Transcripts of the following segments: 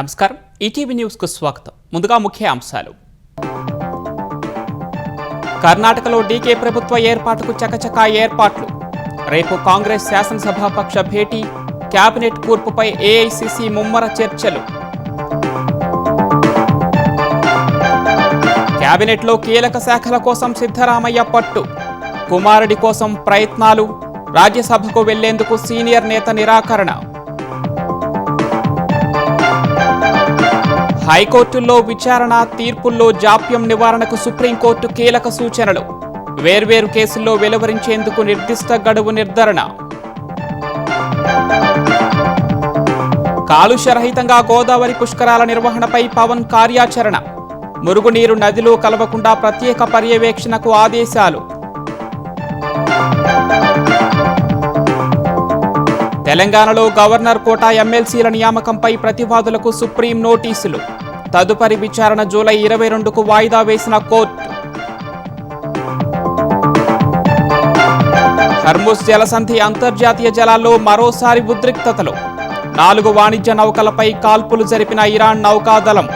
నమస్కారం ETV news కు స్వాగతం. ముందుగా ముఖ్య అంశాలు. కర్ణాటకలో డీకే ప్రభుత్వ ఏర్పాటుకు చకచకా ఏర్పాట్లు. రేపు కాంగ్రెస్ శాసనసభాపక్ష భేటీ, కేబినెట్ కూర్పుపై ఏఐసీసీ ముమ్మర చర్చలు. కేబినెట్లో కీలక శాఖల కోసం సిద్ధరామయ్య పట్టు. కుమారుడి కోసం ప్రయత్నాలు. రాజ్యసభకు వెళ్లేందుకు సీనియర్ నేత నిరాకరణ. హైకోర్టుల్లో విచారణ, తీర్పుల్లో జాప్యం నివారణకు సుప్రీంకోర్టు కీలక సూచనలు. వేర్వేరు కేసుల్లో వెలువరించేందుకు నిర్దిష్ట గడువు నిర్ధారణ. కాలుష్యరహితంగా గోదావరి పుష్కరాల నిర్వహణపై పవన్ కార్యాచరణ. మురుగునీరు నదిలో కలవకుండా ప్రత్యేక పర్యవేక్షణకు ఆదేశాలు. తెలంగాణలో గవర్నర్ కోటా ఎమ్మెల్సీల నియామకంపై ప్రతివాదులకు సుప్రీం నోటీసులు. తదుపరి విచారణ జూలై 22కు వాయిదా వేసిన కోర్టు. హర్ముజ్ జలసంధి అంతర్జాతీయ జలాల్లో మరోసారి ఉద్రిక్తతలు. 4 వాణిజ్య నౌకలపై కాల్పులు జరిపిన ఇరాన్ నౌకాదళం.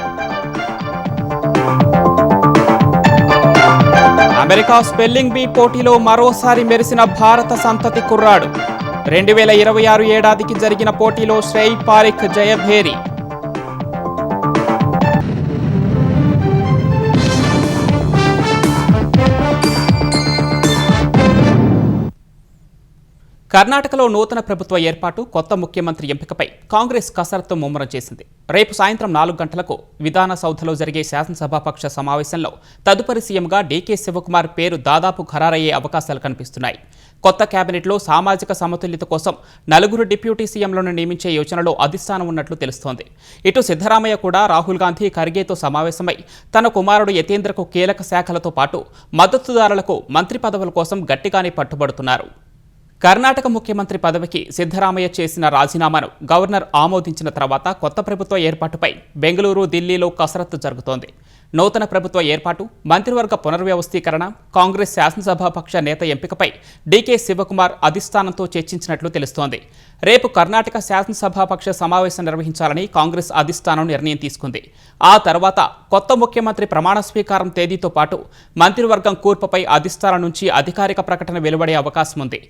అమెరికా స్పెల్లింగ్ బీ పోటీలో మరోసారి మెరిసిన భారత సంతతి కుర్రాడు. 2026 ఏడాదికి జరిగిన పోటీలో శ్రేయ్ పారిఖ్ జయభేరి. కర్ణాటకలో నూతన ప్రభుత్వ ఏర్పాటు, కొత్త ముఖ్యమంత్రి ఎంపికపై కాంగ్రెస్ కసరత్తు ముమ్మరం చేసింది. రేపు సాయంత్రం 4 గంటలకు విధాన సౌధలో జరిగే శాసనసభాపక్ష సమావేశంలో తదుపరి సీఎంగా డీకే శివకుమార్ పేరు దాదాపు ఖరారయ్యే అవకాశాలు కనిపిస్తున్నాయి. కొత్త కేబినెట్లో సామాజిక సమతుల్యత కోసం 4 డిప్యూటీ సీఎంలను నియమించే యోచనలో అధిష్టానం ఉన్నట్లు తెలుస్తోంది. ఇటు సిద్ధరామయ్య కూడా రాహుల్ గాంధీ, ఖర్గేతో సమావేశమై తన కుమారుడు యతేంద్రకు కీలక శాఖలతో పాటు మద్దతుదారులకు మంత్రి పదవుల కోసం గట్టిగానే పట్టుబడుతున్నారు. కర్ణాటక ముఖ్యమంత్రి పదవికి సిద్ధరామయ్య చేసిన రాజీనామాను గవర్నర్ ఆమోదించిన తర్వాత కొత్త ప్రభుత్వ ఏర్పాటుపై బెంగళూరు, ఢిల్లీలో కసరత్తు జరుగుతోంది. నూతన ప్రభుత్వ ఏర్పాటు, మంత్రివర్గ పునర్వ్యవస్థీకరణ, కాంగ్రెస్ శాసనసభాపక్ష నేత ఎంపికపై డీకే శివకుమార్ అధిష్టానంతో చర్చించినట్లు తెలుస్తోంది. రేపు కర్ణాటక శాసనసభాపక్ష సమావేశం నిర్వహించాలని కాంగ్రెస్ అధిష్టానం నిర్ణయం తీసుకుంది. ఆ తర్వాత కొత్త ముఖ్యమంత్రి ప్రమాణ స్వీకారం తేదీతో పాటు మంత్రివర్గం కూర్పుపై అధిష్టానం నుంచి అధికారిక ప్రకటన వెలువడే అవకాశం ఉంది.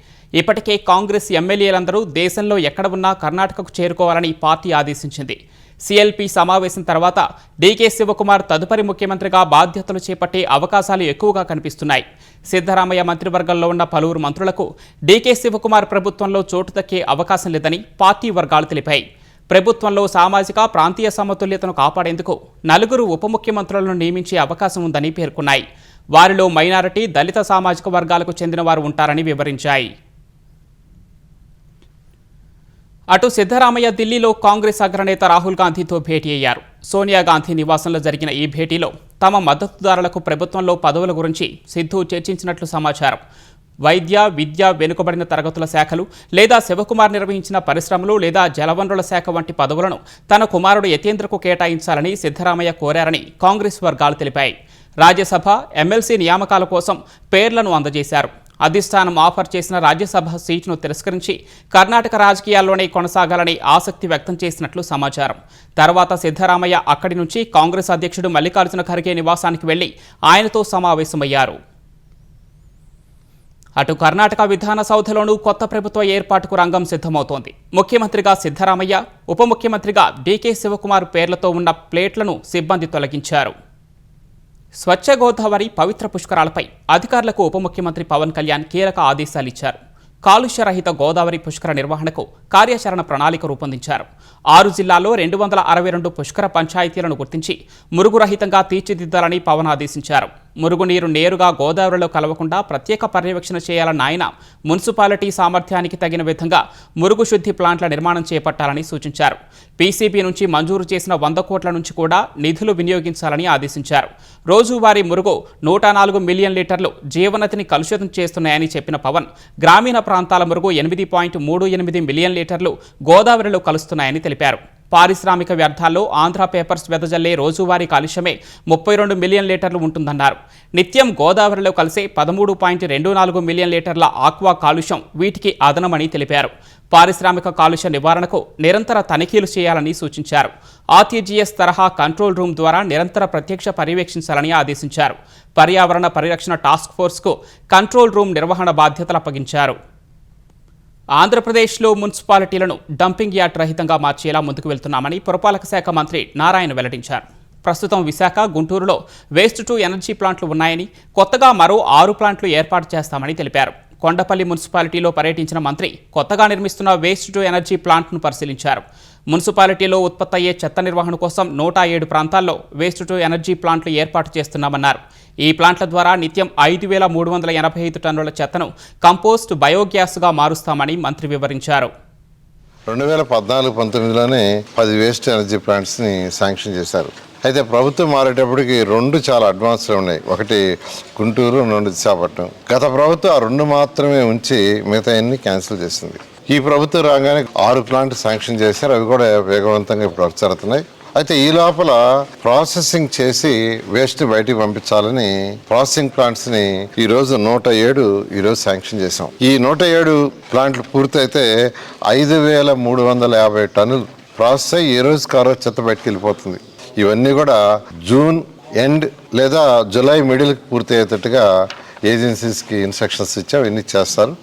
ఇప్పటికే కాంగ్రెస్ ఎమ్మెల్యేలందరూ దేశంలో ఎక్కడ ఉన్నా కర్ణాటకకు చేరుకోవాలని పార్టీ ఆదేశించింది. సిఎల్పి సమావేశం తర్వాత డీకే శివకుమార్ తదుపరి ముఖ్యమంత్రిగా బాధ్యతలు చేపట్టే అవకాశాలు ఎక్కువగా కనిపిస్తున్నాయి. సిద్ధరామయ్య మంత్రివర్గంలో ఉన్న పలువురు మంత్రులకు డీకే శివకుమార్ ప్రభుత్వంలో చోటు దక్కే అవకాశం లేదని పార్టీ వర్గాలు తెలిపాయి. ప్రభుత్వంలో సామాజిక, ప్రాంతీయ సమతుల్యతను కాపాడేందుకు 4 ఉప ముఖ్యమంత్రులను నియమించే అవకాశం ఉందని పేర్కొన్నాయి. వారిలో మైనారిటీ, దళిత సామాజిక వర్గాలకు చెందిన వారు ఉంటారని వివరించాయి. అటు సిద్ధరామయ్య ఢిల్లీలో కాంగ్రెస్ అగ్రనేత రాహుల్ గాంధీతో భేటీ అయ్యారు. సోనియా గాంధీ నివాసంలో జరిగిన ఈ భేటీలో తమ మద్దతుదారులకు ప్రభుత్వంలో పదవుల గురించి సిద్ధు చర్చించినట్లు సమాచారం. వైద్య, విద్య, వెనుకబడిన తరగతుల శాఖలు లేదా శివకుమార్ నిర్వహించిన పరిశ్రమలు లేదా జలవనరుల శాఖ వంటి పదవులను తన కుమారుడు యతేంద్రకు కేటాయించాలని సిద్ధరామయ్య కోరారని కాంగ్రెస్ వర్గాలు తెలిపాయి. రాజ్యసభ, ఎమ్మెల్సీ నియామకాల కోసం పేర్లను అందజేశారు. అధిష్టానం ఆఫర్ చేసిన రాజ్యసభ సీటును తిరస్కరించి కర్ణాటక రాజకీయాల్లోనే కొనసాగాలని ఆసక్తి వ్యక్తం చేసినట్లు సమాచారం. తర్వాత సిద్ధరామయ్య అక్కడి నుంచి కాంగ్రెస్ అధ్యక్షుడు మల్లికార్జున ఖర్గే నివాసానికి వెళ్లి ఆయనతో సమావేశమయ్యారు. అటు కర్ణాటక విధాన సౌధలోనూ కొత్త ప్రభుత్వ ఏర్పాటుకు రంగం సిద్ధమవుతోంది. ముఖ్యమంత్రిగా సిద్ధరామయ్య, ఉప ముఖ్యమంత్రిగా డీకే శివకుమార్ పేర్లతో ఉన్న ప్లేట్లను సిబ్బంది తొలగించారు. స్వచ్ఛ గోదావరి పవిత్ర పుష్కరాలపై అధికారులకు ఉప ముఖ్యమంత్రి పవన్ కళ్యాణ్ కీలక ఆదేశాలిచ్చారు. కాలుష్యరహిత గోదావరి పుష్కర నిర్వహణకు కార్యాచరణ ప్రణాళిక రూపొందించారు. 6 జిల్లాల్లో 262 పుష్కర పంచాయతీలను గుర్తించి మురుగురహితంగా తీర్చిదిద్దాలని పవన్ ఆదేశించారు. మురుగునీరు నేరుగా గోదావరిలో కలవకుండా ప్రత్యేక పర్యవేక్షణ చేయాలన్న ఆయన మున్సిపాలిటీ సామర్థ్యానికి తగిన విధంగా మురుగు శుద్ధి ప్లాంట్ల నిర్మాణం చేపట్టాలని సూచించారు. పీసీబీ నుంచి మంజూరు చేసిన 100 కోట్ల నుంచి కూడా నిధులు వినియోగించాలని ఆదేశించారు. రోజువారీ మురుగు 104 మిలియన్ లీటర్లు జీవనదిని కలుషితం చేస్తున్నాయని చెప్పిన పవన్ గ్రామీణ ప్రాంతాల మురుగు 8.38 మిలియన్ లీటర్లు లీటర్లు గోదావరిలో కలుస్తున్నాయని తెలిపారు. పారిశ్రామిక వ్యర్థాల్లో ఆంధ్ర పేపర్స్ వెదజల్లే రోజువారీ కాలుష్యమే 32 మిలియన్ లీటర్లు ఉంటుందన్నారు. నిత్యం గోదావరిలో కలిసే 13.24 మిలియన్ లీటర్ల ఆక్వా కాలుష్యం వీటికి అదనమని తెలిపారు. పారిశ్రామిక కాలుష్య నివారణకు నిరంతర తనిఖీలు చేయాలని సూచించారు. ఆర్టీజీఎస్ తరహా కంట్రోల్ రూమ్ ద్వారా నిరంతర ప్రత్యక్ష పర్యవేక్షించాలని ఆదేశించారు. పర్యావరణ పరిరక్షణ టాస్క్ ఫోర్స్కు కంట్రోల్ రూమ్ నిర్వహణ బాధ్యతలు అప్పగించారు. ఆంధ్రప్రదేశ్లో మున్సిపాలిటీలను డంపింగ్ యార్డ్ రహితంగా మార్చేలా ముందుకు వెళ్తున్నామని పురపాలక శాఖ మంత్రి నారాయణ వెల్లడించారు. ప్రస్తుతం విశాఖ, గుంటూరులో వేస్ట్ టు ఎనర్జీ ప్లాంట్లు ఉన్నాయని, కొత్తగా మరో 6 ప్లాంట్లు ఏర్పాటు చేస్తామని తెలిపారు. కొండపల్లి మున్సిపాలిటీలో పర్యటించిన మంత్రి కొత్తగా నిర్మిస్తున్న వేస్ట్ టు ఎనర్జీ ప్లాంట్ను పరిశీలించారు. మున్సిపాలిటీలో ఉత్పత్తి అయ్యే చెత్త నిర్వహణ కోసం 107 ప్రాంతాల్లో వేస్ట్ టు ఎనర్జీ ప్లాంట్లు ఏర్పాటు చేస్తున్నామన్నారు. ఈ ప్లాంట్ల ద్వారా నిత్యం 5,385 టన్నుల చెత్తను కంపోస్ట్ బయోగ్యాస్గా మారుస్తామని మంత్రి వివరించారు. 2014-19లోనే 10 వేస్ట్ ఎనర్జీ ప్లాంట్స్ని శాంక్షన్ చేశారు. అయితే ప్రభుత్వం మారేటప్పటికి 2 చాలా అడ్వాన్స్లో ఉన్నాయి. ఒకటి గుంటూరు, 2 విశాఖపట్నం. గత ప్రభుత్వం ఆ 2 మాత్రమే ఉంచి మిగతా అన్ని క్యాన్సిల్ చేసింది. ఈ ప్రభుత్వం రాగానే 6 ప్లాంట్ శాంక్షన్ చేశారు. అవి కూడా వేగవంతంగా ఇప్పుడు వర్క్ జరుగుతున్నాయి. అయితే ఈ లోపల ప్రాసెసింగ్ చేసి వేస్ట్ బయటికి పంపించాలని ప్రాసెసింగ్ ప్లాంట్స్ని ఈరోజు 107 శాంక్షన్ చేసాం. ఈ 107 ప్లాంట్లు పూర్తయితే 5,350 టన్నులు ప్రాసెస్ అయ్యి ఏ రోజుకి ఆ రోజు చెత్త బయటకు వెళ్ళిపోతుంది. ఇవన్నీ కూడా జూన్ ఎండ్ లేదా జూలై మిడిల్కి పూర్తి అయ్యేటట్టుగా ఏజెన్సీస్కి ఇన్స్ట్రక్షన్స్ ఇచ్చాం. ఇవన్నీ చేస్తారు.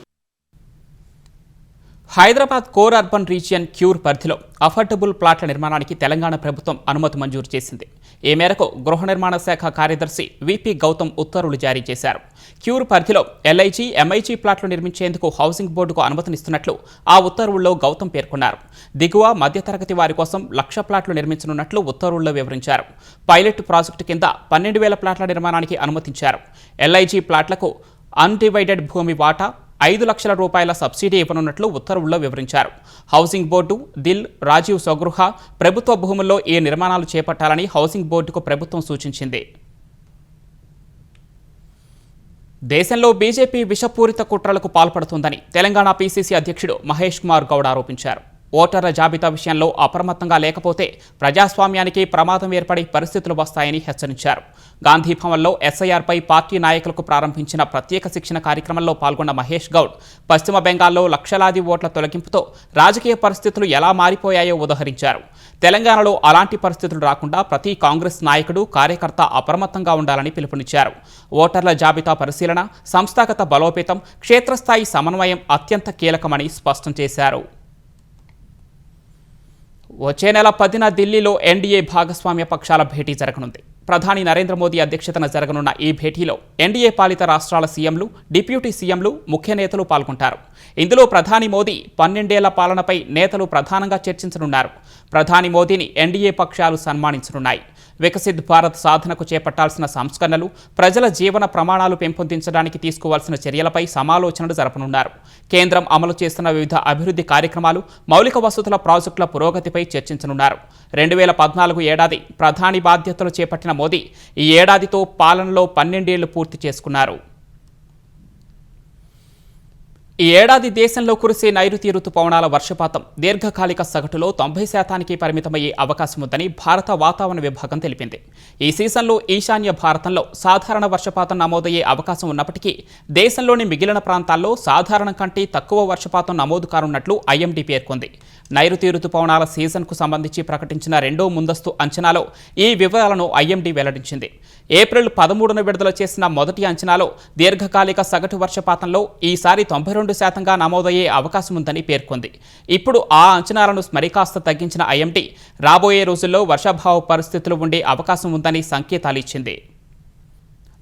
Hyderabad core urban region cure పరిధిలో అఫోర్డబుల్ ప్లాట్ల నిర్మాణానికి తెలంగాణ ప్రభుత్వం అనుమతి మంజూరు చేసింది. ఈ మేరకు గృహ నిర్మాణ శాఖ కార్యదర్శి విపి గౌతమ్ ఉత్తర్వులు జారీ చేశారు. క్యూర్ పరిధిలో ఎల్ఐజీ, ఎంఐజీ ప్లాట్లు నిర్మించేందుకు హౌసింగ్ బోర్డుకు అనుమతినిస్తున్నట్లు ఆ ఉత్తర్వుల్లో గౌతమ్ పేర్కొన్నారు. దిగువ, మధ్యతరగతి వారి కోసం 1,00,000 ప్లాట్లు నిర్మించనున్నట్లు ఉత్తర్వుల్లో వివరించారు. పైలట్ ప్రాజెక్టు కింద 12,000 ప్లాట్ల నిర్మాణానికి అనుమతించారు. ఎల్ఐజీ ప్లాట్లకు అన్డివైడెడ్ భూమి వాటా 5 లక్షల రూపాయల సబ్సిడీ ఇవ్వనున్నట్లు ఉత్తర్వుల్లో వివరించారు. హౌసింగ్ బోర్డు, దిల్, రాజీవ్ స్వగృహ ప్రభుత్వ భూముల్లో ఈ నిర్మాణాలు చేపట్టాలని హౌసింగ్ బోర్డుకు ప్రభుత్వం సూచించింది. దేశంలో బీజేపీ విషపూరిత కుట్రలకు పాల్పడుతుందని తెలంగాణ పీసీసీ అధ్యక్షుడు మహేష్ కుమార్ గౌడ్ ఆరోపించారు. ఓటర్ల జాబితా విషయంలో అప్రమత్తంగా లేకపోతే ప్రజాస్వామ్యానికి ప్రమాదం ఏర్పడే పరిస్థితులు వస్తాయని హెచ్చరించారు. గాంధీ భవన్లో ఎస్ఐఆర్పై పార్టీ నాయకులకు ప్రారంభించిన ప్రత్యేక శిక్షణ కార్యక్రమంలో పాల్గొన్న మహేష్ గౌడ్ పశ్చిమ బెంగాల్లో లక్షలాది ఓట్ల తొలగింపుతో రాజకీయ పరిస్థితులు ఎలా మారిపోయాయో ఉదహరించారు. తెలంగాణలో అలాంటి పరిస్థితులు రాకుండా ప్రతి కాంగ్రెస్ నాయకుడు, కార్యకర్త అప్రమత్తంగా ఉండాలని పిలుపునిచ్చారు. ఓటర్ల జాబితా పరిశీలన, సంస్థాగత బలోపేతం, క్షేత్రస్థాయి సమన్వయం అత్యంత కీలకమని స్పష్టం చేశారు. వచ్చే నెల 10న ఢిల్లీలో ఎన్డీఏ భాగస్వామ్య పక్షాల భేటీ జరగనుంది. ప్రధాని నరేంద్ర మోదీ అధ్యక్షతన జరగనున్న ఈ భేటీలో ఎన్డీఏ పాలిత రాష్ట్రాల సీఎంలు, డిప్యూటీ సీఎంలు, ముఖ్య నేతలు పాల్గొంటారు. ఇందులో ప్రధాని మోదీ 12 ఏళ్ల పాలనపై నేతలు ప్రధానంగా చర్చించనున్నారు. ప్రధాని మోదీని ఎన్డీఏ పక్షాలు సన్మానించనున్నాయి. వికసిత్ భారత్ సాధనకు చేపట్టాల్సిన సంస్కరణలు, ప్రజల జీవన ప్రమాణాలు పెంపొందించడానికి తీసుకోవాల్సిన చర్యలపై సమాలోచనలు జరపనున్నారు. కేంద్రం అమలు చేస్తున్న వివిధ అభివృద్ధి కార్యక్రమాలు, మౌలిక వసతుల ప్రాజెక్టుల పురోగతిపై చర్చించనున్నారు. 2014 ఏడాది ప్రధాని బాధ్యతలు చేపట్టిన మోదీ ఈ ఏడాదితో పాలనలో 12 ఏళ్లు పూర్తి చేసుకున్నారు. ఈ ఏడాది దేశంలో కురిసే నైరుతి రుతుపవనాల వర్షపాతం దీర్ఘకాలిక సగటులో 90% పరిమితమయ్యే అవకాశం ఉందని భారత వాతావరణ విభాగం తెలిపింది. ఈ సీజన్లో ఈశాన్య భారతంలో సాధారణ వర్షపాతం నమోదయ్యే అవకాశం ఉన్నప్పటికీ దేశంలోని మిగిలిన ప్రాంతాల్లో సాధారణం కంటే తక్కువ వర్షపాతం నమోదు కానున్నట్లు ఐఎండీ పేర్కొంది. నైరుతి రుతుపవనాల సీజన్కు సంబంధించి ప్రకటించిన 2వ ముందస్తు అంచనాలో ఈ వివరాలను ఐఎండీ వెల్లడించింది. ఏప్రిల్ 13న విడుదల చేసిన మొదటి అంచనాలో దీర్ఘకాలిక సగటు వర్షపాతంలో ఈసారి 92% నమోదయ్యే అవకాశం ఉందని పేర్కొంది. ఇప్పుడు ఆ అంచనాలను మరికాస్త తగ్గించిన ఐఎండీ రాబోయే రోజుల్లో వర్షాభావ పరిస్థితులు ఉండే అవకాశం ఉందని సంకేతాలిచ్చింది.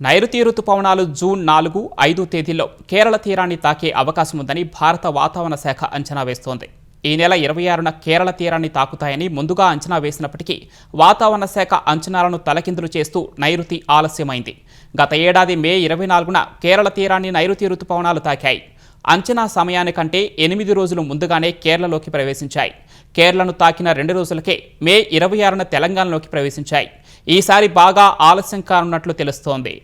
నైరుతి రుతుపవనాలు జూన్ 4, 5 తేదీల్లో కేరళ తీరాన్ని తాకే అవకాశం ఉందని భారత వాతావరణ శాఖ అంచనా వేస్తోంది. ఈ నెల 26న కేరళ తీరాన్ని తాకుతాయని ముందుగా అంచనా వేసినప్పటికీ వాతావరణ శాఖ అంచనాలను తలకిందులు చేస్తూ నైరుతి ఆలస్యమైంది. గత ఏడాది మే 24న కేరళ తీరాన్ని నైరుతి రుతుపవనాలు తాకాయి. అంచనా సమయానికంటే 8 రోజులు ముందుగానే కేరళలోకి ప్రవేశించాయి. కేరళను తాకిన 2 రోజులకే మే 26న తెలంగాణలోకి ప్రవేశించాయి. ఈసారి బాగా ఆలస్యం కానున్నట్లు తెలుస్తోంది.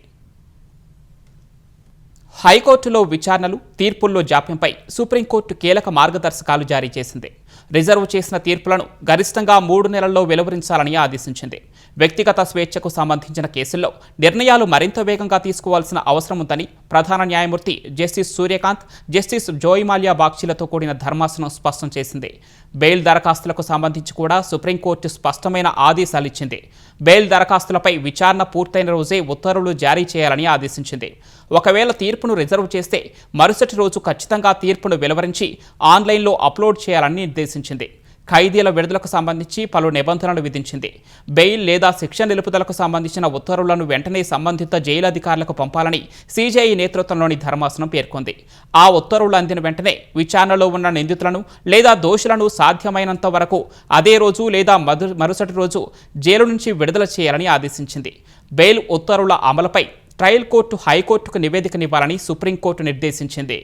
హైకోర్టులో విచారణలు, తీర్పుల్లో జాప్యంపై సుప్రీంకోర్టు కీలక మార్గదర్శకాలు జారీ చేసింది. రిజర్వ్ చేసిన తీర్పులను గరిష్టంగా 3 నెలల్లో వెలువరించాలని ఆదేశించింది. వ్యక్తిగత స్వేచ్ఛకు సంబంధించిన కేసుల్లో నిర్ణయాలు మరింత వేగంగా తీసుకోవాల్సిన అవసరం ఉందని ప్రధాన న్యాయమూర్తి జస్టిస్ సూర్యకాంత్, జస్టిస్ జోయిమాల్యా బాగ్చిలతో కూడిన ధర్మాసనం స్పష్టం చేసింది. బెయిల్ దరఖాస్తులకు సంబంధించి కూడా సుప్రీంకోర్టు స్పష్టమైన ఆదేశాలిచ్చింది. బెయిల్ దరఖాస్తులపై విచారణ పూర్తయిన రోజే ఉత్తర్వులు జారీ చేయాలని ఆదేశించింది. ఒకవేళ తీర్పును రిజర్వ్ చేస్తే మరుసటి రోజు ఖచ్చితంగా తీర్పును వెలువరించి ఆన్లైన్లో అప్లోడ్ చేయాలని నిర్దేశించింది. ఖైదీల విడుదలకు సంబంధించి పలు నిబంధనలు విధించింది. బెయిల్ లేదా శిక్ష నిలుపుదలకు సంబంధించిన ఉత్తర్వులను వెంటనే సంబంధిత జైలు అధికారులకు పంపాలని సిజేఐ నేతృత్వంలోని ధర్మాసనం పేర్కొంది. ఆ ఉత్తర్వులు అందిన వెంటనే విచారణలో ఉన్న నిందితులను లేదా దోషులను సాధ్యమైనంత వరకు అదే రోజు లేదా మరుసటి రోజు జైలు నుంచి విడుదల చేయాలని ఆదేశించింది. బెయిల్ ఉత్తర్వుల అమలుపై ట్రయల్ కోర్టు హైకోర్టుకు నివేదికనివ్వాలని సుప్రీంకోర్టు నిర్దేశించింది.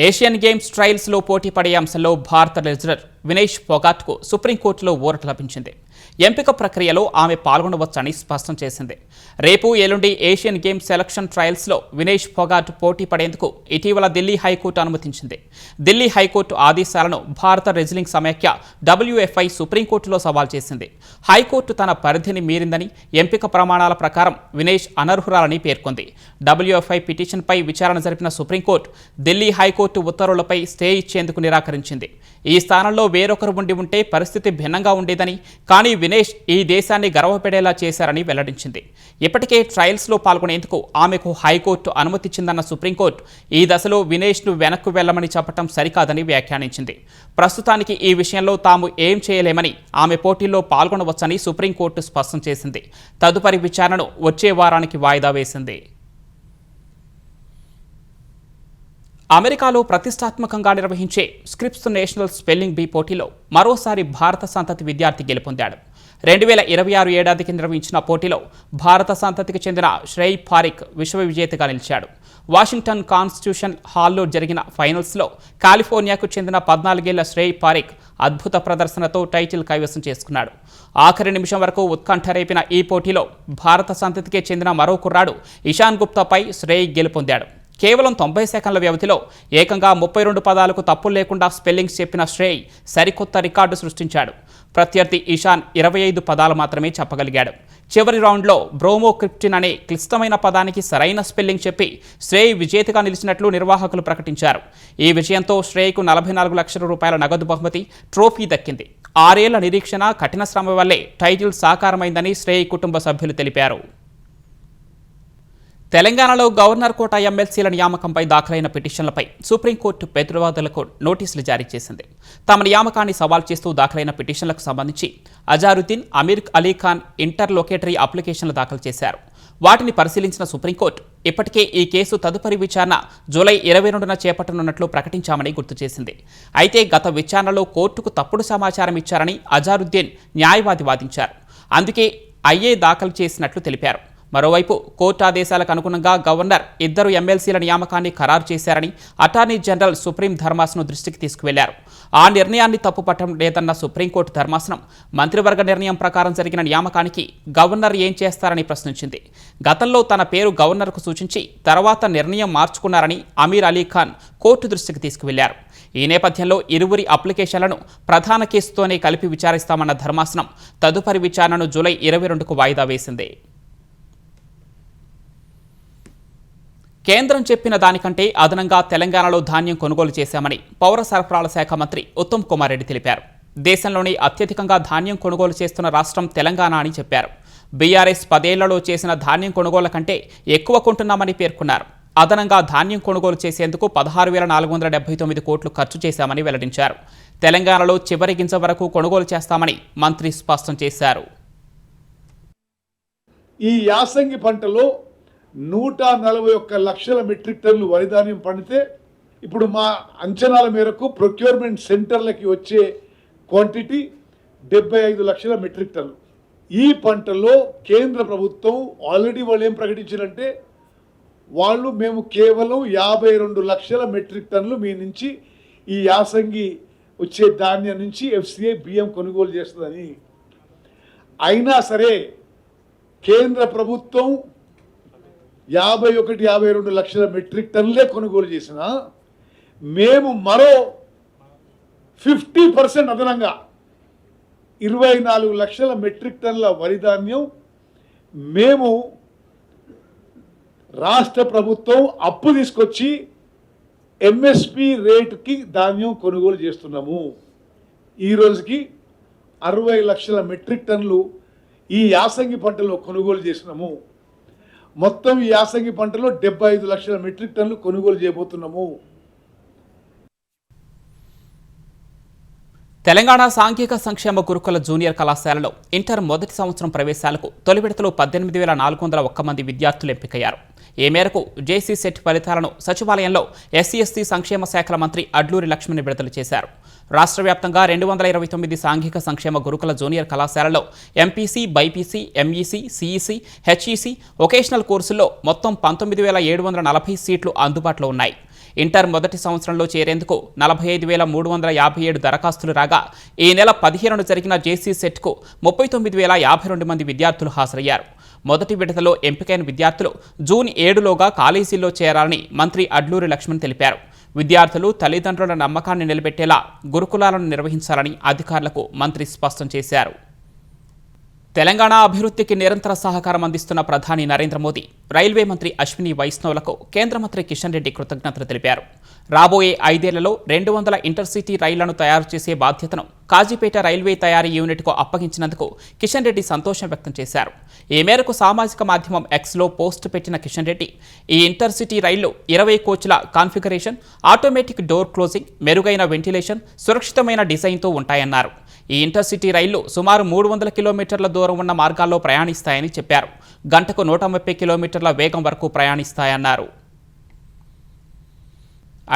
ఏషియన్ గేమ్స్ ట్రయల్స్లో పోటీ పడే అంశంలో భారత రెజ్లర్ వినేష్ ఫోగాట్కు సుప్రీంకోర్టులో ఊరట లభించింది. ఎంపిక ప్రక్రియలో ఆమె పాల్గొనవచ్చని స్పష్టం చేసింది. రేపు ఎల్లుండి ఏషియన్ గేమ్స్ సెలక్షన్ ట్రయల్స్లో వినేష్ ఫోగాట్ పోటీ పడేందుకు ఇటీవల ఢిల్లీ హైకోర్టు అనుమతించింది. ఢిల్లీ హైకోర్టు ఆదేశాలను భారత రెజ్లింగ్ సమాఖ్య WFI సుప్రీంకోర్టులో సవాల్ చేసింది. హైకోర్టు తన పరిధిని మీరిందని, ఎంపిక ప్రమాణాల ప్రకారం వినేష్ అనర్హురాలని పేర్కొంది. WFI పిటిషన్పై విచారణ జరిపిన సుప్రీంకోర్టు ఢిల్లీ హైకోర్టు ఉత్తర్వులపై స్టే ఇచ్చేందుకు నిరాకరించింది. ఈ స్థానంలో వేరొకరు ఉండి ఉంటే పరిస్థితి భిన్నంగా ఉండేదని, కానీ వినేష్ ఈ దేశాన్ని గర్వపడేలా చేశారని వెల్లడించింది. ఇప్పటికే ట్రయల్స్లో పాల్గొనేందుకు ఆమెకు హైకోర్టు అనుమతిచ్చిందన్న సుప్రీంకోర్టు ఈ దశలో వినేష్ను వెనక్కు వెళ్లమని చెప్పడం సరికాదని వ్యాఖ్యానించింది. ప్రస్తుతానికి ఈ విషయంలో తాము ఏం చేయలేమని, ఆమె పోటీల్లో పాల్గొనవచ్చని సుప్రీంకోర్టు స్పష్టం చేసింది. తదుపరి విచారణను వచ్చే వారానికి వాయిదా వేసింది. అమెరికాలో ప్రతిష్టాత్మకంగా నిర్వహించే స్క్రిప్స్ నేషనల్ స్పెల్లింగ్ బీ పోటీలో మరోసారి భారత సంతతి విద్యార్థి గెలుపొందాడు. 2026 ఏడాదికి నిర్వహించిన పోటీలో భారత సంతతికి చెందిన శ్రేయ్ పారిక్ విశ్వ విజేతగా నిలిచాడు. వాషింగ్టన్ కాన్స్టిట్యూషన్ హాల్లో జరిగిన ఫైనల్స్లో కాలిఫోర్నియాకు చెందిన 14 ఏళ్ల శ్రేయ్ పారిక్ అద్భుత ప్రదర్శనతో టైటిల్ కైవసం చేసుకున్నాడు. ఆఖరి నిమిషం వరకు ఉత్కంఠ రేపిన ఈ పోటీలో భారత సంతతికే చెందిన మరో కుర్రాడు ఇషాన్ గుప్తాపై శ్రేయ్ గెలుపొందాడు. కేవలం 90 సెకన్ల వ్యవధిలో ఏకంగా 32 పదాలకు తప్పులు లేకుండా స్పెల్లింగ్స్ చెప్పిన శ్రేయ్ సరికొత్త రికార్డు సృష్టించాడు. ప్రత్యర్థి ఇషాన్ 25 పదాలు మాత్రమే చెప్పగలిగాడు. చివరి రౌండ్లో బ్రోమోక్రిప్టిన్ అనే క్లిష్టమైన పదానికి సరైన స్పెల్లింగ్ చెప్పి శ్రేయ్ విజేతగా నిలిచినట్లు నిర్వాహకులు ప్రకటించారు. ఈ విజయంతో శ్రేయ్కు 44 లక్షల రూపాయల నగదు బహుమతి, ట్రోఫీ దక్కింది. 6 ఏళ్ల నిరీక్షణ, కఠిన శ్రమ వల్లే టైటిల్ సాకారమైందని శ్రేయ్ కుటుంబ సభ్యులు తెలిపారు. తెలంగాణలో గవర్నర్ కోటా ఎమ్మెల్సీల నియామకంపై దాఖలైన పిటిషన్లపై సుప్రీంకోర్టు ప్రతివాదులకు నోటీసులు జారీ చేసింది. తమ నియామకాన్ని సవాల్ చేస్తూ దాఖలైన పిటిషన్లకు సంబంధించి అజారుద్దీన్, అమీర్ అలీఖాన్ ఇంటర్లోకేటరీ అప్లికేషన్లు దాఖలు చేశారు. వాటిని పరిశీలించిన సుప్రీంకోర్టు ఇప్పటికే ఈ కేసు తదుపరి విచారణ జూలై 22న చేపట్టనున్నట్లు ప్రకటించామని గుర్తు చేసింది. అయితే గత విచారణలో కోర్టుకు తప్పుడు సమాచారం ఇచ్చారని అజారుద్దీన్ న్యాయవాది వాదించారు. అందుకే ఐఏ దాఖలు చేసినట్లు తెలిపారు. మరోవైపు కోర్టు ఆదేశాలకు అనుగుణంగా గవర్నర్ 2 ఎమ్మెల్సీల నియామకాన్ని ఖరారు చేశారని అటార్నీ జనరల్ సుప్రీం ధర్మాసనం దృష్టికి తీసుకువెళ్లారు. ఆ నిర్ణయాన్ని తప్పుపట్టడం లేదన్న సుప్రీంకోర్టు ధర్మాసనం మంత్రివర్గ నిర్ణయం ప్రకారం జరిగిన నియామకానికి గవర్నర్ ఏం చేస్తారని ప్రశ్నించింది. గతంలో తన పేరు గవర్నర్కు సూచించి తర్వాత నిర్ణయం మార్చుకున్నారని అమీర్ అలీఖాన్ కోర్టు దృష్టికి తీసుకువెళ్లారు. ఈ నేపథ్యంలో ఇరువురి అప్లికేషన్లను ప్రధాన కేసుతోనే కలిపి విచారిస్తామన్న ధర్మాసనం తదుపరి విచారణను జూలై 22కు వాయిదా వేసింది. కేంద్రం చెప్పిన దానికంటే అదనంగా తెలంగాణలో ధాన్యం కొనుగోలు చేశామని పౌర సరఫరాల శాఖ మంత్రి ఉత్తమ్ కుమార్ రెడ్డి తెలిపారు. దేశంలోనే అత్యధికంగా ధాన్యం కొనుగోలు చేస్తున్న రాష్ట్రం తెలంగాణ అని చెప్పారు. బీఆర్ఎస్ 10 ఏళ్లలో చేసిన ధాన్యం కొనుగోళ్ల కంటే ఎక్కువ కొంటున్నామని పేర్కొన్నారు. అదనంగా ధాన్యం కొనుగోలు చేసేందుకు 16,479 కోట్లు ఖర్చు చేశామని వెల్లడించారు. తెలంగాణలో చివరి గింజ వరకు కొనుగోలు చేస్తామని మంత్రి స్పష్టం చేశారు. ఈ యాసంగి పంటలో 141 లక్షల మెట్రిక్ టన్నులు వరి ధాన్యం పండితే ఇప్పుడు మా అంచనాల మేరకు ప్రొక్యూర్మెంట్ సెంటర్లకి వచ్చే క్వాంటిటీ 75 లక్షల మెట్రిక్ టన్నులు. ఈ పంటలో కేంద్ర ప్రభుత్వం ఆల్రెడీ వాళ్ళు ఏం ప్రకటించారంటే మేము కేవలం 52 లక్షల మెట్రిక్ టన్నులు మీ నుంచి ఈ యాసంగి వచ్చే ధాన్యం నుంచి FCI బియ్యం కొనుగోలు చేస్తుందని. అయినా సరే కేంద్ర ప్రభుత్వం 51-52 లక్షల మెట్రిక్ టన్నులే కొనుగోలు చేసిన మేము మరో 50% అదనంగా 24 లక్షల మెట్రిక్ టన్నుల వరి ధాన్యం మేము రాష్ట్ర ప్రభుత్వం అప్పు తీసుకొచ్చి ఎంఎస్పి రేటుకి ధాన్యం కొనుగోలు చేస్తున్నాము. ఈ రోజుకి 60 లక్షల మెట్రిక్ టన్నులు ఈ యాసంగి పంటలో కొనుగోలు చేసినాము. మొత్తం ఈ యాసంగి పంటలో 75 లక్షల మెట్రిక్ టన్నులు కొనుగోలు చేయబోతున్నాము. తెలంగాణ సాంఘిక సంక్షేమ గురుకుల జూనియర్ కళాశాలలో ఇంటర్ మొదటి సంవత్సరం ప్రవేశాలకు తొలి విడతలో 18,401 మంది విద్యార్థులు ఎంపికయ్యారు. ఈ మేరకు జేసీ సెట్ ఫలితాలను సచివాలయంలో ఎస్సీ/ఎస్టీ సంక్షేమ శాఖల మంత్రి అడ్లూరి లక్ష్మణ్ విడుదల చేశారు. రాష్ట్ర వ్యాప్తంగా 229 సాంఘిక సంక్షేమ గురుకుల జూనియర్ కళాశాలలో MPC, BiPC, MEC, CEC, HEC, vocational కోర్సుల్లో మొత్తం 19,740 సీట్లు అందుబాటులో ఉన్నాయి. ఇంటర్ మొదటి సంవత్సరంలో చేరేందుకు 45,357 దరఖాస్తులు రాగా ఈ నెల 15న జరిగిన జేసీ సెట్కు 39,052 మంది విద్యార్థులు హాజరయ్యారు. మొదటి విడతలో ఎంపికైన విద్యార్థులు జూన్ 7లోగా కాలేజీల్లో చేరాలని మంత్రి అడ్లూరి లక్ష్మణ్ తెలిపారు. విద్యార్థులు తల్లిదండ్రుల నమ్మకాన్ని నిలబెట్టేలా గురుకులాలను నిర్వహించాలని అధికారులకు మంత్రి స్పష్టం చేశారు. తెలంగాణ అభివృద్ధికి నిరంతర సహకారం అందిస్తున్న ప్రధాని నరేంద్ర మోదీ, రైల్వే మంత్రి అశ్విని వైష్ణవ్లకు కేంద్ర మంత్రి కిషన్ రెడ్డి కృతజ్ఞతలు తెలిపారు. రాబోయే 5 ఏళ్లలో 200 ఇంటర్సిటీ రైళ్లను తయారు చేసే బాధ్యతను కాజీపేట రైల్వే తయారీ యూనిట్కు అప్పగించినందుకు కిషన్ రెడ్డి సంతోషం వ్యక్తం చేశారు. ఈ మేరకు సామాజిక మాధ్యమం ఎక్స్లో పోస్ట్ పెట్టిన కిషన్ రెడ్డి, ఈ ఇంటర్సిటీ రైళ్లు 20 కోచ్ల కాన్ఫిగరేషన్, ఆటోమేటిక్ డోర్ క్లోజింగ్, మెరుగైన వెంటిలేషన్, సురక్షితమైన డిజైన్తో ఉంటాయన్నారు. ఈ ఇంటర్సిటీ రైళ్లు సుమారు 300 కిలోమీటర్ల దూరం ఉన్న మార్గాల్లో ప్రయాణిస్తాయని చెప్పారు. గంటకు 130 కిలోమీటర్ల వేగం వరకు ప్రయాణిస్తాయన్నారు.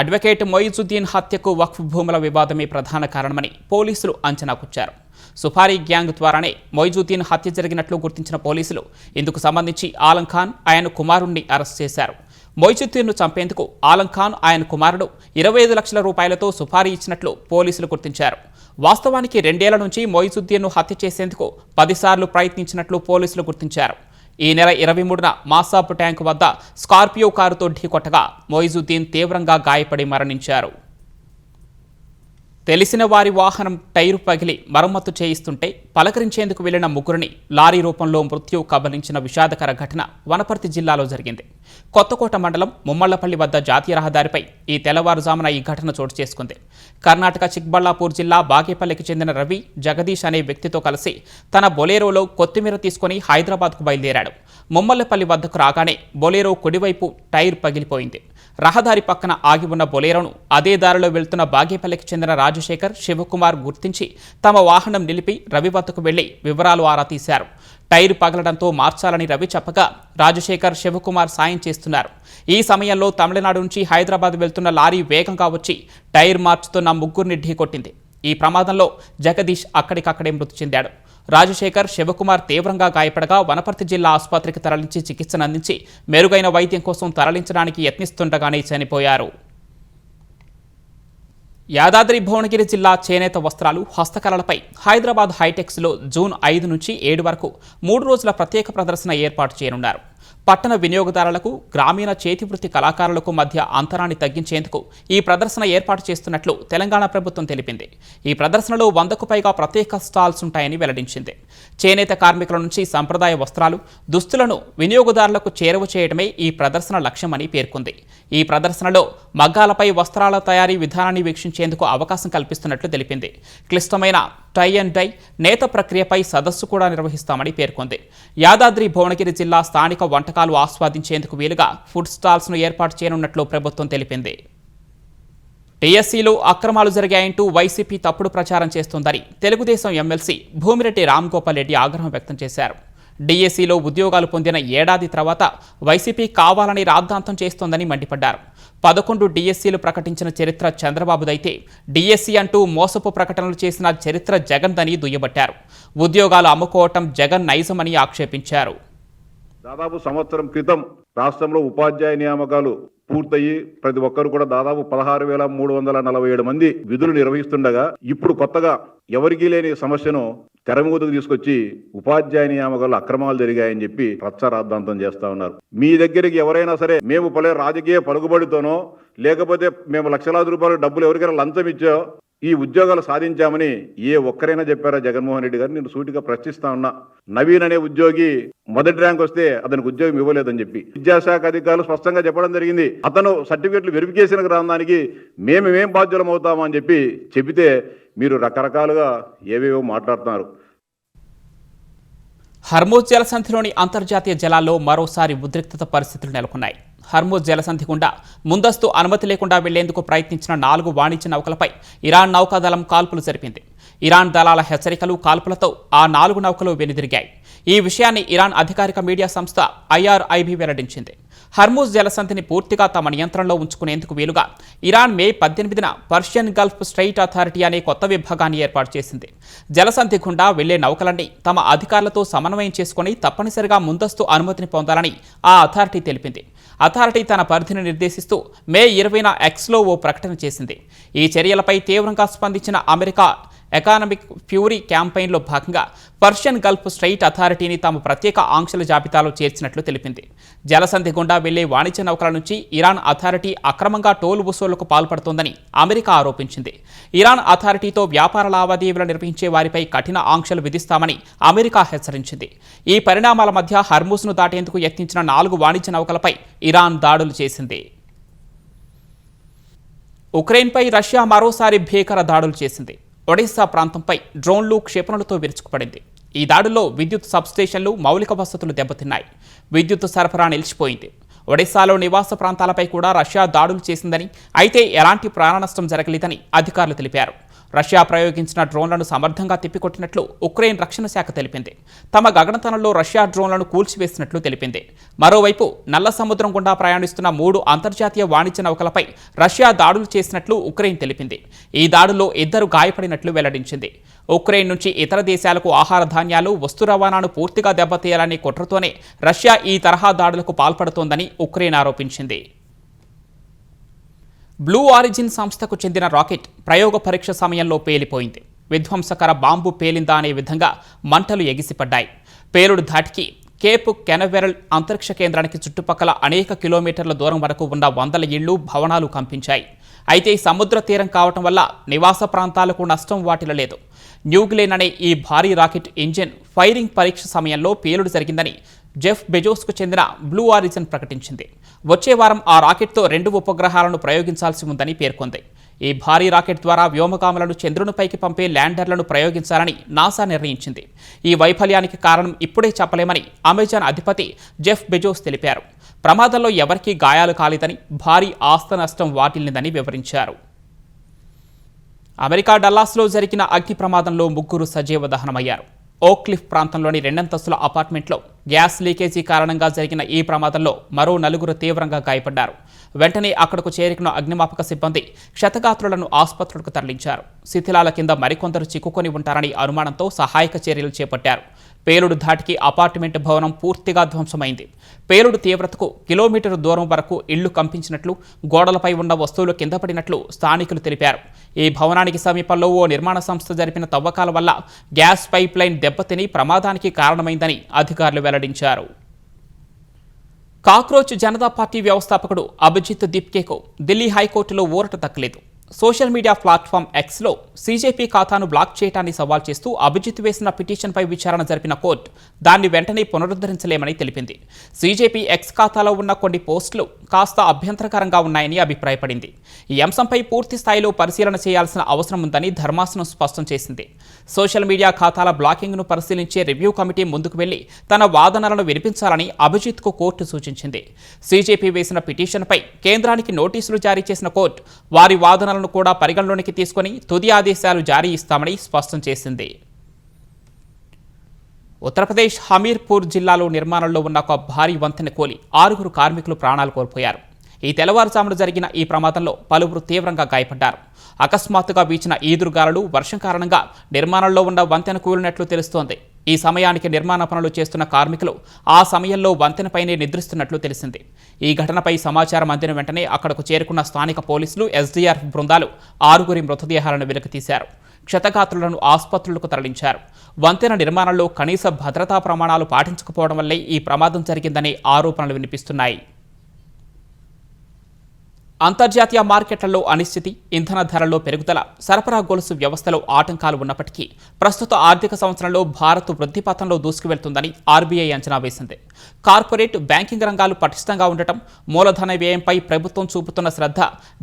అడ్వకేట్ మొయిజుద్దీన్ హత్యకు వక్ఫ్ భూముల వివాదమే ప్రధాన కారణమని పోలీసులు అంచనాకొచ్చారు. సుపారీ గ్యాంగ్ ద్వారానే మొయిజుద్దీన్ హత్య జరిగినట్లు గుర్తించిన పోలీసులు ఇందుకు సంబంధించి ఆలం ఖాన్, ఆయన కుమారుణ్ణి అరెస్ట్ చేశారు. మొయిజుద్దీన్ను చంపేందుకు ఆలం ఖాన్, ఆయన కుమారుడు 25 లక్షల రూపాయలతో సుపారీ ఇచ్చినట్లు పోలీసులు గుర్తించారు. వాస్తవానికి 2 ఏళ్ల నుంచి మొయిజుద్దీన్ను హత్య చేసేందుకు 10 సార్లు ప్రయత్నించినట్లు పోలీసులు గుర్తించారు. ఈ నెల 23న మాసాబ్ ట్యాంక్ వద్ద స్కార్పియో కారుతో ఢీకొట్టగా మొయిజుద్దీన్ తీవ్రంగా గాయపడి మరణించారు. తెలిసిన వారి వాహనం టైరు పగిలి మరమ్మతు చేయిస్తుంటే పలకరించేందుకు వెళ్లిన ముగ్గురిని లారీ రూపంలో మృత్యువు కబలించిన విషాదకర ఘటన వనపర్తి జిల్లాలో జరిగింది. కొత్తకోట మండలం ముమ్మళ్లపల్లి వద్ద జాతీయ రహదారిపై ఈ తెల్లవారుజామున ఈ ఘటన చోటు చేసుకుంది. కర్ణాటక చిక్బళ్లాపూర్ జిల్లా బాగేపల్లికి చెందిన రవి, జగదీష్ అనే వ్యక్తితో కలిసి తన బొలేరోలో కొత్తిమీర తీసుకుని హైదరాబాద్కు బయలుదేరాడు. ముమ్మళ్లపల్లి వద్దకు రాగానే బొలేరో కుడివైపు టైర్ పగిలిపోయింది. రహదారి పక్కన ఆగి ఉన్న బొలేరోను అదే దారిలో వెళ్తున్న బాగేపల్లికి చెందిన రాజశేఖర్, శివకుమార్ గుర్తించి తమ వాహనం నిలిపి రవి వద్దకు వెళ్లి వివరాలు ఆరా తీశారు. టైరు పగలడంతో మార్చాలని రవి చెప్పగా రాజశేఖర్, శివకుమార్ సాయం చేస్తున్నారు. ఈ సమయంలో తమిళనాడు నుంచి హైదరాబాద్ వెళ్తున్న లారీ వేగంగా వచ్చి టైర్ మార్చుతున్న ముగ్గురిని ఢీకొట్టింది. ఈ ప్రమాదంలో జగదీష్ అక్కడికక్కడే మృతి చెందాడు. రాజశేఖర్, శివకుమార్ తీవ్రంగా గాయపడగా వనపర్తి జిల్లా ఆసుపత్రికి తరలించి చికిత్సనందించి మెరుగైన వైద్యం కోసం తరలించడానికి యత్నిస్తుండగానే చనిపోయారు. యాదాద్రి భువనగిరి జిల్లా చేనేత వస్త్రాలు, హస్తకళలపై హైదరాబాద్ హైటెక్స్లో జూన్ 5 నుంచి 7 వరకు 3 రోజుల ప్రత్యేక ప్రదర్శన ఏర్పాటు చేయనున్నారు. పట్టణ వినియోగదారులకు, గ్రామీణ చేతివృత్తి కళాకారులకు మధ్య అంతరాన్ని తగ్గించేందుకు ఈ ప్రదర్శన ఏర్పాటు చేస్తున్నట్లు తెలంగాణ ప్రభుత్వం తెలిపింది. ఈ ప్రదర్శనలో 100కు పైగా ప్రత్యేక స్టాల్స్ ఉంటాయని వెల్లడించింది. చేనేత కార్మికుల నుంచి సంప్రదాయ వస్త్రాలు, దుస్తులను వినియోగదారులకు చేరువ చేయడమే ఈ ప్రదర్శన లక్ష్యమని పేర్కొంది. ఈ ప్రదర్శనలో మగ్గాలపై వస్త్రాల తయారీ విధానాన్ని వీక్షించేందుకు అవకాశం కల్పిస్తున్నట్లు తెలిపింది. క్లిష్టమైన టై అండ్ డై, నేత ప్రక్రియపై సదస్సు కూడా నిర్వహిస్తామని పేర్కొంది. యాదాద్రి భువనగిరి జిల్లా స్థానిక వంటకాలు ఆస్వాదించేందుకు వీలుగా ఫుడ్ స్టాల్స్ను ఏర్పాటు చేయనున్నట్లు ప్రభుత్వం తెలిపింది. టీఎస్సీలో అక్రమాలు జరిగాయంటూ వైసీపీ తప్పుడు ప్రచారం చేస్తోందని తెలుగుదేశం ఎమ్మెల్సీ భూమిరెడ్డి రామ్గోపాల్ రెడ్డి ఆగ్రహం వ్యక్తం చేశారు. డిఎస్సీలో ఉద్యోగాలు పొందిన ఏడాది తర్వాత వైసీపీ కావాలని రాద్ధాంతం చేస్తోందని మండిపడ్డారు. 11 డిఎస్సీలు ప్రకటించిన చరిత్ర చంద్రబాబుదైతే డిఎస్సీ అంటూ మోసపు ప్రకటనలు చేసిన చరిత్ర జగన్దని దుయ్యబట్టారు. ఉద్యోగాలు అమ్ముకోవటం జగన్ నైజమని ఆక్షేపించారు. దాదాపు సంవత్సరం క్రితం రాష్ట్రంలో ఉపాధ్యాయ నియామకాలు పూర్తయి ప్రతి ఒక్కరు కూడా దాదాపు 16,347 మంది విధులు నిర్వహిస్తుండగా ఇప్పుడు కొత్తగా ఎవరికీ లేని సమస్యను తెర మీదకు తీసుకొచ్చి ఉపాధ్యాయ నియామకాలు అక్రమాలు జరిగాయని చెప్పి రచ్చరాద్ధాంతం చేస్తా ఉన్నారు. మీ దగ్గరికి ఎవరైనా సరే మేము రాజకీయ పలుకుబడితోనో లేకపోతే మేము లక్షలాది రూపాయల డబ్బులు ఎవరికైనా లంచం ఇచ్చో ఈ ఉద్యోగాలు సాధించామని ఏ ఒక్కరైనా చెప్పారా జగన్మోహన్ రెడ్డి గారు? నేను సూటిగా ప్రశ్నిస్తా ఉన్నా. నవీన్ అనే ఉద్యోగి మొదటి ర్యాంక్ వస్తే అతనికి ఉద్యోగం ఇవ్వలేదని చెప్పి విద్యాశాఖ అధికారులు స్పష్టంగా చెప్పడం జరిగింది. అతను సర్టిఫికెట్లు వెరిఫికేషన్కి రావడానికి మేమేం బాధ్యులం అవుతామని చెప్పి చెబితే మీరు రకరకాలుగా ఏవేవో మాట్లాడుతున్నారు. హర్మూజ్ జలసంధిలోని అంతర్జాతీయ జలాల్లో మరోసారి ఉద్రిక్తత పరిస్థితులు నెలకొన్నాయి. హర్మూజ్ జలసంధి గుండా ముందస్తు అనుమతి లేకుండా వెళ్లేందుకు ప్రయత్నించిన 4 వాణిజ్య నౌకలపై ఇరాన్ నౌకాదళం కాల్పులు జరిపింది. ఇరాన్ దళాల హెచ్చరికలు, కాల్పులతో ఆ 4 నౌకలు వెనుదిరిగాయి. ఈ విషయాన్ని ఇరాన్ అధికారిక మీడియా సంస్థ IRIB వెల్లడించింది. హర్మూజ్ జలసంధిని పూర్తిగా తమ నియంత్రణలో ఉంచుకునేందుకు వీలుగా ఇరాన్ మే 18న పర్షియన్ గల్ఫ్ స్ట్రెయిట్ అథారిటీ అనే కొత్త విభాగాన్ని ఏర్పాటు చేసింది. జలసంధి గుండా వెళ్లే నౌకలన్నీ తమ అధికారులతో సమన్వయం చేసుకుని తప్పనిసరిగా ముందస్తు అనుమతిని పొందాలని ఆ అథారిటీ తెలిపింది. అథారిటీ తన పరిధిని నిర్దేశిస్తూ మే 20న Xలో ఓ ప్రకటన చేసింది. ఈ చర్యలపై తీవ్రంగా స్పందించిన అమెరికా ఎకానమిక్ ఫ్యూరీ క్యాంపెయిన్లో భాగంగా పర్షియన్ గల్ఫ్ స్ట్రెయిట్ అథారిటీని తమ ప్రత్యేక ఆంక్షల జాబితాలో చేర్చినట్లు తెలిపింది. జలసంధి గుండా వెళ్లే వాణిజ్య నౌకల నుంచి ఇరాన్ అథారిటీ అక్రమంగా టోల్ వసూళ్లకు పాల్పడుతోందని అమెరికా ఆరోపించింది. ఇరాన్ అథారిటీతో వ్యాపార లావాదేవీలు నిర్వహించే వారిపై కఠిన ఆంక్షలు విధిస్తామని అమెరికా హెచ్చరించింది. ఈ పరిణామాల మధ్య హర్మూజ్ను దాటేందుకు యత్నించిన 4 వాణిజ్య నౌకలపై ఇరాన్ దాడులు చేసింది. ఉక్రెయిన్పై రష్యా మరోసారి భీకర దాడులు చేసింది. ఒడిశా ప్రాంతంపై డ్రోన్లు, క్షిపణులతో విరుచుకుపడింది. ఈ దాడుల్లో విద్యుత్ సబ్స్టేషన్లు, మౌలిక వసతులు దెబ్బతిన్నాయి. విద్యుత్ సరఫరా నిలిచిపోయింది. ఒడిశాలో నివాస ప్రాంతాలపై కూడా రష్యా దాడులు చేసిందని, అయితే ఎలాంటి ప్రాణనష్టం జరగలేదని అధికారులు తెలిపారు. రష్యా ప్రయోగించిన డ్రోన్లను సమర్థంగా తిప్పికొట్టినట్లు ఉక్రెయిన్ రక్షణ శాఖ తెలిపింది. తమ గగనతలంలో రష్యా డ్రోన్లను కూల్చివేసినట్లు తెలిపింది. మరోవైపు నల్ల సముద్రం గుండా ప్రయాణిస్తున్న 3 అంతర్జాతీయ వాణిజ్య నౌకలపై రష్యా దాడులు చేసినట్లు ఉక్రెయిన్ తెలిపింది. ఈ దాడుల్లో 2 గాయపడినట్లు వెల్లడించింది. ఉక్రెయిన్ నుంచి ఇతర దేశాలకు ఆహార ధాన్యాలు, వస్తు రవాణాను పూర్తిగా దెబ్బతీయాలనే కుట్రతోనే రష్యా ఈ తరహా దాడులకు పాల్పడుతోందని ఉక్రెయిన్ ఆరోపించింది. బ్లూ ఆరిజిన్ సంస్థకు చెందిన రాకెట్ ప్రయోగ పరీక్ష సమయంలో పేలిపోయింది. విధ్వంసకర బాంబు పేలిందా అనే విధంగా మంటలు ఎగిసిపడ్డాయి. పేలుడు ధాటికి కేప్ కెనవెరల్ అంతరిక్ష కేంద్రానికి చుట్టుపక్కల అనేక కిలోమీటర్ల దూరం వరకు ఉన్న 100 ఇళ్లు, భవనాలు కంపించాయి. అయితే సముద్ర తీరం కావటం వల్ల నివాస ప్రాంతాలకు నష్టం వాటిల్లలేదు. న్యూగ్లేన్ అనే ఈ భారీ రాకెట్ ఇంజిన్ ఫైరింగ్ పరీక్ష సమయంలో పేలుడు జరిగిందని జెఫ్ బెజోస్కు చెందిన బ్లూ ఆరిజిన్ ప్రకటించింది. వచ్చే వారం ఆ రాకెట్తో 2 ఉపగ్రహాలను ప్రయోగించాల్సి ఉందని పేర్కొంది. ఈ భారీ రాకెట్ ద్వారా వ్యోమగాములను చంద్రునిపైకి పంపే ల్యాండర్లను ప్రయోగించాలని నాసా నిర్ణయించింది. ఈ వైఫల్యానికి కారణం ఇప్పుడే చెప్పలేమని అమెజాన్ అధిపతి జెఫ్ బెజోస్ తెలిపారు. ప్రమాదంలో ఎవరికీ గాయాలు కాలేదని, భారీ ఆస్తి నష్టం వాటిల్లిందని వివరించారు. అమెరికా డల్లాస్లో జరిగిన అగ్ని ప్రమాదంలో 3 సజీవ దహనమయ్యారు. ఓక్లిఫ్ ప్రాంతంలోని 2 అంతస్తుల అపార్ట్మెంట్లో గ్యాస్ లీకేజీ కారణంగా జరిగిన ఈ ప్రమాదంలో మరో 4 తీవ్రంగా గాయపడ్డారు. వెంటనే అక్కడకు చేరుకున్న అగ్నిమాపక సిబ్బంది క్షతగాత్రులను ఆసుపత్రులకు తరలించారు. శిథిలాల కింద మరికొందరు చిక్కుకొని ఉంటారని అనుమానంతో సహాయక చర్యలు చేపట్టారు. పేలుడు ధాటికి అపార్ట్మెంట్ భవనం పూర్తిగా ధ్వంసమైంది. పేలుడు తీవ్రతకు కిలోమీటరు దూరం వరకు ఇళ్లు కంపించినట్లు, గోడలపై ఉన్న వస్తువులు కింద పడినట్లు స్థానికులు తెలిపారు. ఈ భవనానికి సమీపంలో ఓ నిర్మాణ సంస్థ జరిపిన తవ్వకాల వల్ల గ్యాస్ పైప్ లైన్ దెబ్బతిని ప్రమాదానికి కారణమైందని అధికారులు వెల్లడించారు. కాక్రోచ్ జనతా పార్టీ వ్యవస్థాపకుడు అభిజిత్ దీప్కేకు ఢిల్లీ హైకోర్టులో ఊరట దక్కలేదు. సోషల్ మీడియా ప్లాట్ఫామ్ ఎక్స్లో సీజేపీ ఖాతాను బ్లాక్ చేయడాన్ని సవాల్ చేస్తూ అభిజిత్ వేసిన పిటిషన్పై విచారణ జరిపిన కోర్టు దాన్ని వెంటనే పునరుద్ధరించలేమని తెలిపింది. సీజేపీ ఎక్స్ ఖాతాలో ఉన్న కొన్ని పోస్టులు కాస్త అభ్యంతరకరంగా ఉన్నాయని అభిప్రాయపడింది. ఈ అంశంపై పూర్తి స్థాయిలో పరిశీలన చేయాల్సిన అవసరం ఉందని ధర్మాసనం స్పష్టం చేసింది. సోషల్ మీడియా ఖాతాల బ్లాకింగ్ను పరిశీలించే రివ్యూ కమిటీ ముందుకు వెళ్లి తన వాదనలను వినిపించాలని అభిజిత్కు కోర్టు సూచించింది. సీజేపీ వేసిన పిటిషన్పై కేంద్రానికి నోటీసులు జారీ చేసిన కోర్టు వారి వాదనలను కూడా పరిగణలోనికి తీసుకుని తుది ఆదేశాలు జారీ ఇస్తామని స్పష్టం చేసింది. ఉత్తరప్రదేశ్ హమీర్పూర్ జిల్లాలో నిర్మాణంలో ఉన్న ఒక భారీ వంతెన కూలి 6 కార్మికులు ప్రాణాలు కోల్పోయారు. ఈ తెల్లవారుజామున జరిగిన ఈ ప్రమాదంలో పలువురు తీవ్రంగా గాయపడ్డారు. అకస్మాత్తుగా వీచిన ఈదురుగాలులు, వర్షం కారణంగా నిర్మాణంలో ఉన్న వంతెన కూలినట్లు తెలుస్తోంది. ఈ సమయానికి నిర్మాణ పనులు చేస్తున్న కార్మికులు ఆ సమయంలో వంతెనపైనే నిద్రిస్తున్నట్లు తెలిసింది. ఈ ఘటనపై సమాచారం అందిన వెంటనే అక్కడకు చేరుకున్న స్థానిక పోలీసులు, ఎస్డీఆర్ఎఫ్ బృందాలు 6 మృతదేహాలను వెలికితీశారు. క్షతగాత్రులను ఆసుపత్రులకు తరలించారు. వంతెన నిర్మాణంలో కనీస భద్రతా ప్రమాణాలు పాటించకపోవడం వల్లే ఈ ప్రమాదం జరిగిందనే ఆరోపణలు వినిపిస్తున్నాయి. అంతర్జాతీయ మార్కెట్లలో అనిశ్చితి, ఇంధన ధరల్లో పెరుగుదల, సరఫరా గొలుసు వ్యవస్థలో ఆటంకాలు ఉన్నప్పటికీ ప్రస్తుత ఆర్థిక సంవత్సరంలో భారత్ వృద్ధి పథంలో దూసుకువెళ్తుందని ఆర్బీఐ అంచనా వేసింది. కార్పొరేట్, బ్యాంకింగ్ రంగాలు పటిష్టంగా ఉండటం, మూలధన వ్యయంపై ప్రభుత్వం చూపుతున్న శ్రద్ధ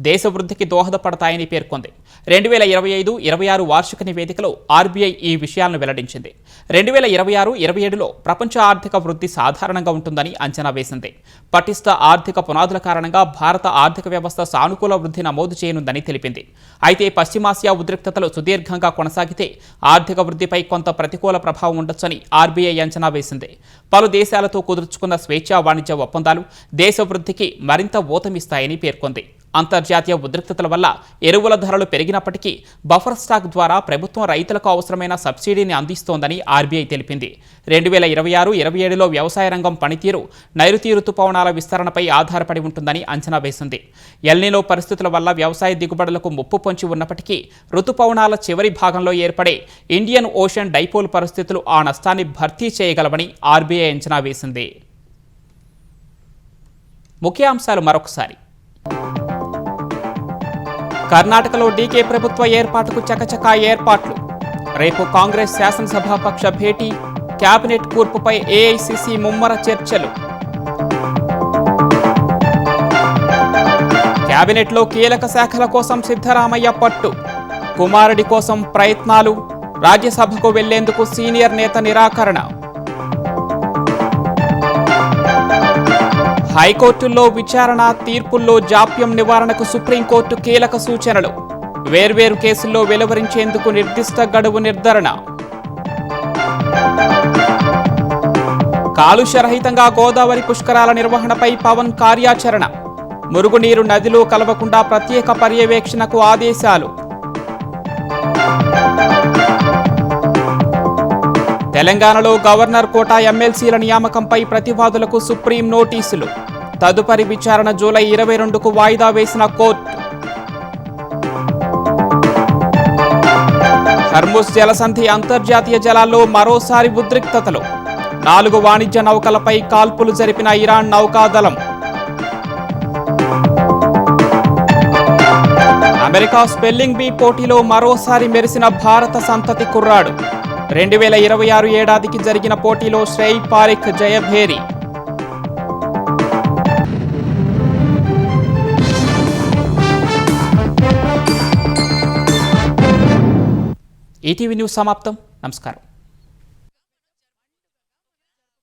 దేశ వృద్ధికి దోహదపడతాయని పేర్కొంది. 2025-26 వార్షిక నివేదికలో ఆర్బీఐ ఈ విషయాలను వెల్లడించింది. 2026-27లో ప్రపంచ ఆర్థిక వృద్ధి సాధారణంగా ఉంటుందని అంచనా వేసింది. పటిష్ట ఆర్థిక పునాదుల కారణంగా భారత ఆర్థిక వ్యవస్థ సానుకూల వృద్ధి నమోదు చేయనుందని తెలిపింది. అయితే పశ్చిమాసియా ఉద్రిక్తతలు సుదీర్ఘంగా కొనసాగితే ఆర్థిక వృద్ధిపై కొంత ప్రతికూల ప్రభావం ఉండొచ్చని ఆర్బీఐ అంచనా వేసింది. పలు దేశాలతో కుదుర్చుకున్న స్వేచ్ఛా వాణిజ్య ఒప్పందాలు దేశ వృద్ధికి మరింత ఊతమిస్తాయని పేర్కొంది. అంతర్జాతీయ ఉద్రిక్తతల వల్ల ఎరువుల ధరలు పెరిగినప్పటికీ బఫర్ స్టాక్ ద్వారా ప్రభుత్వం రైతులకు అవసరమైన సబ్సిడీని అందిస్తోందని ఆర్బీఐ తెలిపింది. 2026-27లో వ్యవసాయ రంగం పనితీరు నైరుతి రుతుపవనాల విస్తరణపై ఆధారపడి ఉంటుందని అంచనా వేసింది. ఎల్నినో పరిస్థితుల వల్ల వ్యవసాయ దిగుబడులకు ముప్పు పొంచి ఉన్నప్పటికీ రుతుపవనాల చివరి భాగంలో ఏర్పడే ఇండియన్ ఓషన్ డైపోల్ పరిస్థితులు ఆ నష్టాన్ని భర్తీ చేయగలవని ఆర్బీఐ అంచనా వేసింది. ముఖ్యాంశాలు మరొకసారి. కర్ణాటకలో డీకే ప్రభుత్వ ఏర్పాటుకు చకచకా ఏర్పాట్లు. రేపు కాంగ్రెస్ శాసనసభాపక్ష భేటీ, కేబినెట్ కూర్పుపై ఏఐసీసీ ముమ్మర చర్చలు. కేబినెట్లో కీలక శాఖల కోసం సిద్ధరామయ్య పట్టు. కుమారుడి కోసం ప్రయత్నాలు, రాజ్యసభకు వెళ్లేందుకు సీనియర్ నేత నిరాకరణ. హైకోర్టుల్లో విచారణ, తీర్పుల్లో జాప్యం నివారణకు సుప్రీంకోర్టు కీలక సూచనలు. వేర్వేరు కేసుల్లో వెలువరించేందుకు నిర్దిష్ట గడువు నిర్ధారణ. కాలుష్యరహితంగా గోదావరి పుష్కరాల నిర్వహణపై పవన్ కార్యాచరణ. మురుగునీరు నదిలో కలవకుండా ప్రత్యేక పర్యవేక్షణకు ఆదేశాలు. తెలంగాణలో గవర్నర్ కోటా ఎమ్మెల్సీల నియామకంపై ప్రతివాదులకు సుప్రీం నోటీసులు. తదుపరి విచారణ జూలై 22కు వాయిదా వేసిన కోర్టు. హర్ముజ్ జలసంధి అంతర్జాతీయ జలాల్లో మరోసారి ఉద్రిక్తతలు. 4 వాణిజ్య నౌకలపై కాల్పులు జరిపిన ఇరాన్ నౌకాదళం. అమెరికా స్పెల్లింగ్ బీ పోటీలో మరోసారి మెరిసిన భారత సంతతి కుర్రాడు. 2026 ఏడాదికి జరిగిన పోటీలో శ్రేయ్ పారిఖ్ జయభేరి. ఈటీవీ న్యూస్ సమాప్తం. నమస్కారం.